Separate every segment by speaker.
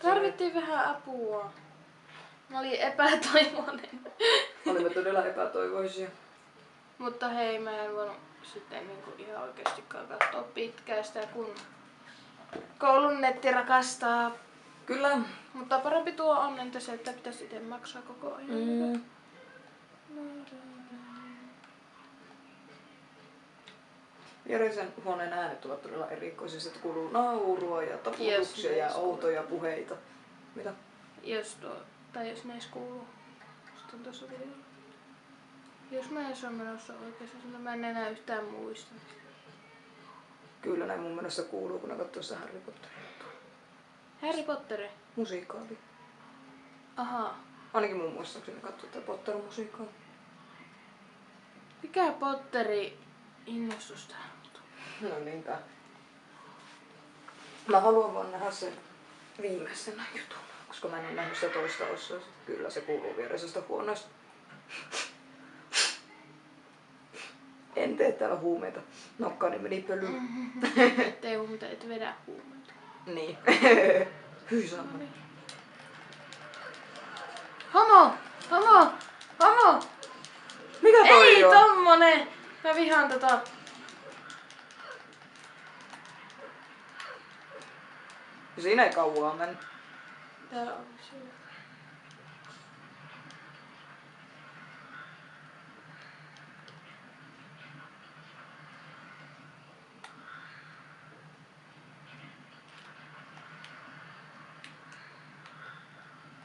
Speaker 1: Tarvittiin vähän apua. Mä olin epätoivoinen.
Speaker 2: Olimme todella epätoivoisia.
Speaker 1: Mutta hei, mä en voinut sitten niinku ihan oikeastikaan katsoa pitkään sitä, kun koulun netti rakastaa.
Speaker 2: Kyllä.
Speaker 1: Mutta parempi tuo on entä se, että pitäisi itse maksaa koko ajan.
Speaker 2: Viereisen huoneen äänet ovat todella erikoisia. Että kuuluu naurua ja taputuksia ja outoja puheita. Mitä?
Speaker 1: Jos ne edes kuuluu. Sitten on tuossa videolla. Jos mä en ole menossa oikeassa, mä en enää yhtään muista.
Speaker 2: Kyllä näin mun mielestä kuuluu, kun ne katsoo sitä Harry Potteria.
Speaker 1: Harry Potter?
Speaker 2: Musiikaali.
Speaker 1: Aha.
Speaker 2: Ainakin mun muistaakseni katsoo tätä Potter-musiikaali.
Speaker 1: Mikä Potteri innostus tää on?
Speaker 2: No niinpä. Mä haluan vaan nähdä sen viimeisenä jutun, koska mä en ole nähnyt sitä toista osaa. Kyllä se kuuluu viereisestä huoneesta. En tee täällä huumeita. Nokkaani meni pölyyn.
Speaker 1: Ettei huumeita, et vedä huumeita.
Speaker 2: Niin. Hyi saamani.
Speaker 1: Homo! Homo! Homo!
Speaker 2: Mikä toi
Speaker 1: Ei
Speaker 2: on?
Speaker 1: tommonen! Mä vihaan tota.
Speaker 2: Siinä ei kauaa mennyt.
Speaker 1: Tää on siinä.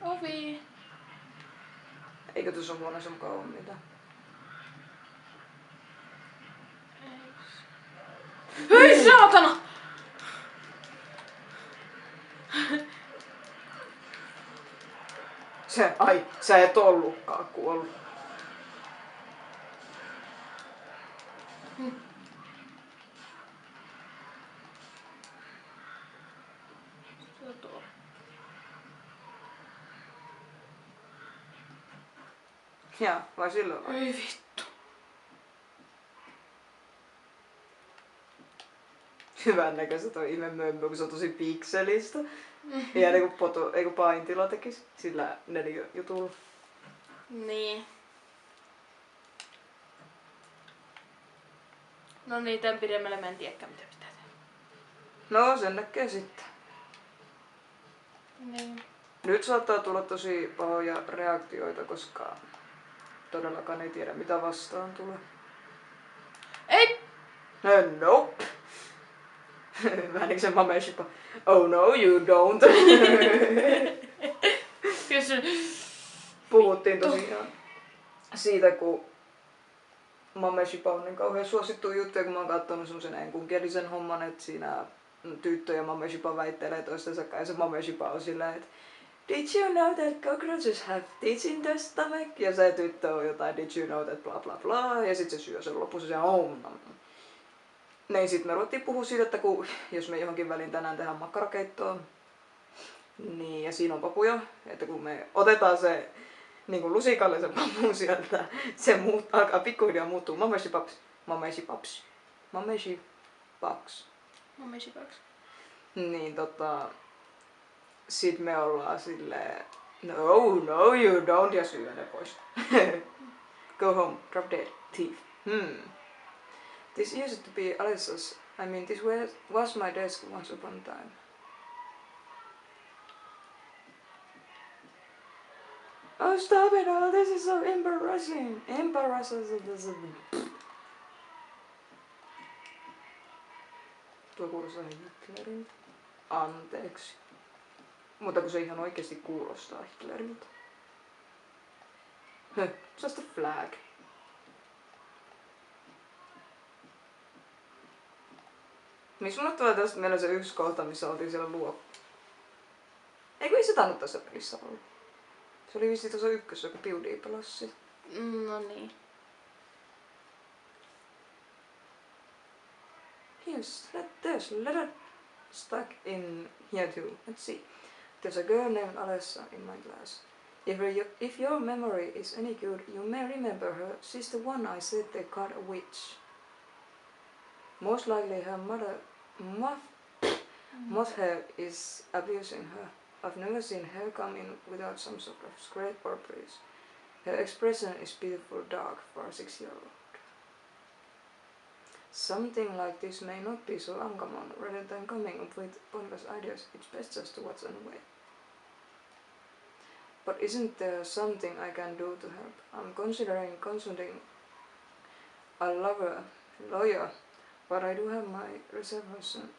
Speaker 1: Ovi.
Speaker 2: Eikö tuossa huoneessa mukaan ole mitään?
Speaker 1: Hyi saatana!
Speaker 2: Sä et ollutkaan kuollut.
Speaker 1: Se on tuo.
Speaker 2: Ja, vai silloin?
Speaker 1: Ei vittu.
Speaker 2: Hyvän näköistä toi ihme mömpö, kun se on tosi pikselistä. Ja niin kuin Paintila tekisi sillä 4 jutulla.
Speaker 1: Niin. No niin, tän pidemmälle mä en tiedäkään mitä pitää tehdä.
Speaker 2: No, sen näkee sitten.
Speaker 1: Niin.
Speaker 2: Nyt saattaa tulla tosi pahoja reaktioita, koska todellakaan ei tiedä mitä vastaan tulee.
Speaker 1: Ei!
Speaker 2: Nope. Vähän niin se Mameshipa. Oh no, you don't. Puhuttiin tosiaan siitä, kun Mameshipa on niin kauhean suosittu juttu, kun mä oon katsonut semmosen enkunkielisen homman, että siinä tyttö ja Mameshipa väittelee toistensa kanssa, ja se Mameshipa on sillä, että did you know that cockroaches have teeth in their stomach? Ja se tyttö on jotain, did you know that bla bla bla, ja sit se syö sen lopussa ja Niin sit me ruvettiin puhua siitä, että jos me johonkin väliin tänään tehdään makkarakeittoa, niin ja siinä on papuja, että kun me otetaan se niin kuin lusikalle se papu sieltä, se alkaa pikkuhiljaa muuttuu Mameshipaps. Niin sit me ollaan silleen, no you don't, ja syö ne pois. Go home, drop dead, thief. This used to be Alyssa's, this was my desk once upon a time. Oh stop it all, this is so embarrassing. Tuo kuulostaa Hitleriltä. Anteeksi. Mutta kun se ihan oikeesti kuulostaa Hitleriltä. Just a flag. Miksi mulle tulee tästä meillä se yksi kohta, missä oltiin siellä Eikö ei se tainnut tässä pelissä olla? Se oli vissiin tuossa ykkössä, kun PewDie pelasi sit.
Speaker 1: No niin.
Speaker 2: There's a letter stuck in here too. Let's see. There's a girl named Alessa in my class. If your memory is any good, you may remember her. She's the one I said they caught a witch. Most likely her mother Moth hair is abusing her. I've never seen hair come in without some sort of scrape or breeze. Her expression is beautiful dark for a 6-year-old. Something like this may not be so uncommon. Rather than coming up with pointless ideas, it's best just to watch and wait. But isn't there something I can do to help? I'm considering consulting a lawyer, but I do have my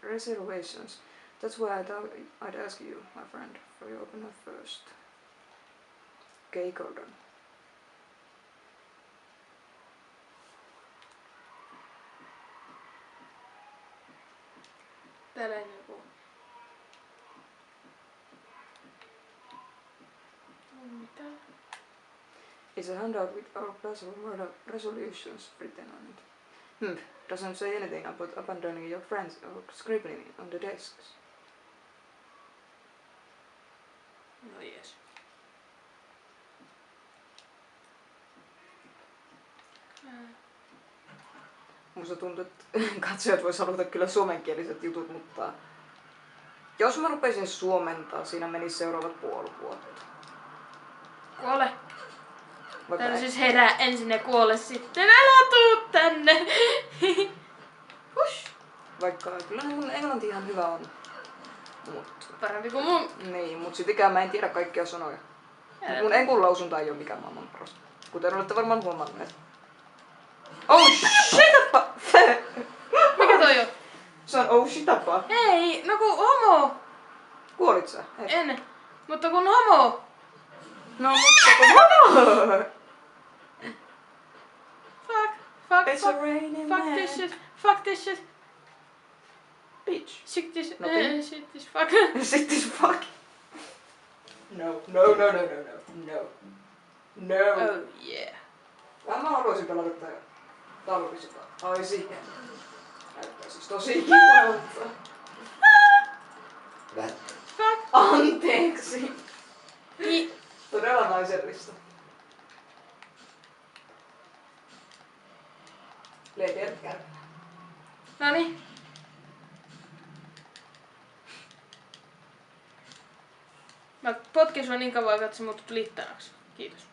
Speaker 2: reservations. That's why I thought I'd ask you, my friend, for your opinion first. Kay Gordon.
Speaker 1: Täällä niinku... Mitä?
Speaker 2: It's a handout with our class of murder resolutions written on it. Doesn't say anything about abandoning your friends or scribbling on the desks.
Speaker 1: No jes.
Speaker 2: Musta tuntuu, että katsojat vois haluta kyllä suomenkieliset jutut, mutta jos mä rupeisin suomentaa, siinä menisi seuraavat puoli vuotta.
Speaker 1: Kuole.
Speaker 2: Vaikka
Speaker 1: Täällä siis herää ensin ja kuole sitten. Älä tuu tänne! Hush!
Speaker 2: Vaikka kyllä mun englanti ihan hyvä on.
Speaker 1: Parempi kuin mun.
Speaker 2: Niin, mut sitikään mä en tiedä kaikkia sanoja. Mun enkun lausunta ei oo mikään maailman paras. Kuten olette varmaan huomanneet. Oh shitappa!
Speaker 1: Mikä toi on?
Speaker 2: Se on oh shitappa.
Speaker 1: Ei, no kun homo.
Speaker 2: Kuolit sä? Hei.
Speaker 1: En. Mutta kun homo.
Speaker 2: No mutta kun homo!
Speaker 1: Fuck
Speaker 2: It's a raining
Speaker 1: fuck
Speaker 2: man.
Speaker 1: this shit. Fuck this shit.
Speaker 2: Bitch.
Speaker 1: Shit this
Speaker 2: Nothing.
Speaker 1: shit this fuck.
Speaker 2: Sit this fuck. No. No.
Speaker 1: Oh yeah.
Speaker 2: Mä haluaisin pelata tää talvisota. Ai siihen. Näyttää siis tosi kivalta.
Speaker 1: Fuck.
Speaker 2: Anteeksi.
Speaker 1: Niin.
Speaker 2: Todella naisellista. Lederkärpä.
Speaker 1: Noniin. Mä potkin sua niin kauan, että sä muutut littanaksi. Kiitos.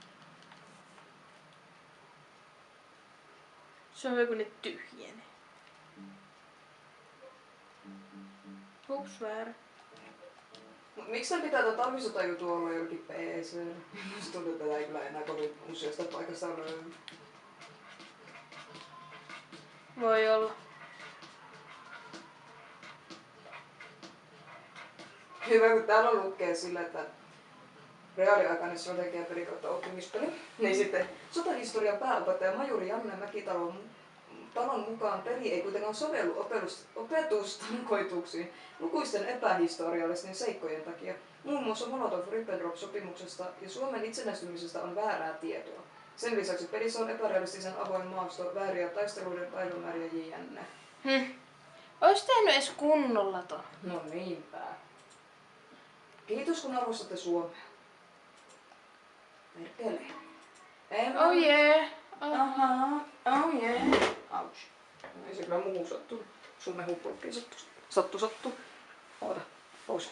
Speaker 1: Se on joku nyt tyhjene. Hups, väärä.
Speaker 2: Miksi sen pitää tää talvisotajutu olla jollakin PC? Musta tuntuu, että tää ei kyllä enää kovin useasta paikasta löydy.
Speaker 1: Voi olla.
Speaker 2: Hyvä, kun täällä lukee sillä, että reaaliaikainen strategiapeli kautta oppimispeli. Niin sitten sotahistorian pääopettaja majuri Janne Mäkitalon mukaan peli ei kuitenkaan sovellu opetustarkoituksiin lukuisten epähistoriallisten seikkojen takia. Muun muassa Molotov-Ribbentrop-sopimuksesta ja Suomen itsenäistymisestä on väärää tietoa. Sen lisäksi pelissä on epärealistisen avoin maasto, vääriä taisteluiden päivämääriä jne.
Speaker 1: Ois tehnyt edes kunnolla ton.
Speaker 2: No niinpä. Kiitos kun arvostatte Suomea. Perkele.
Speaker 1: Oh yeah.
Speaker 2: Ahaa. Oh yeah. Ouch. Ei se kyllä muu sattu. Sun mehupuolukkiin sattu. Sattu. Oota. Pause.